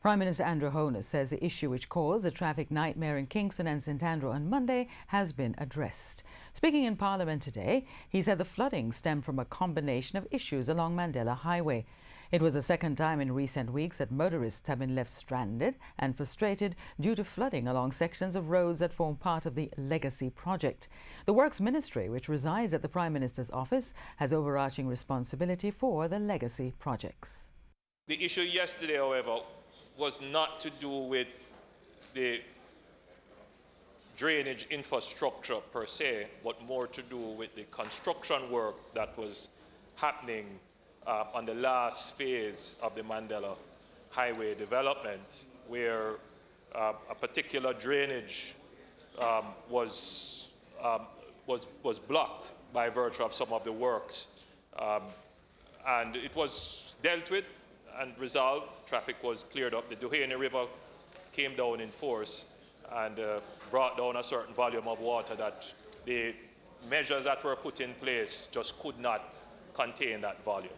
Prime Minister Andrew Holness says the issue which caused a traffic nightmare in Kingston and St Andrew on Monday has been addressed. Speaking in Parliament today, he said the flooding stemmed from a combination of issues along Mandela Highway. It was the second time in recent weeks that motorists have been left stranded and frustrated due to flooding along sections of roads that form part of the Legacy project. The Works Ministry, which resides at the Prime Minister's office, has overarching responsibility for the Legacy projects. The issue yesterday, however, was not to do with the drainage infrastructure per se, but more to do with the construction work that was happening on the last phase of the Mandela Highway development, where a particular drainage was blocked by virtue of some of the works. And it was dealt with and resolved. Traffic was cleared up. The Duhaney River came down in force and brought down a certain volume of water that the measures that were put in place just could not contain that volume.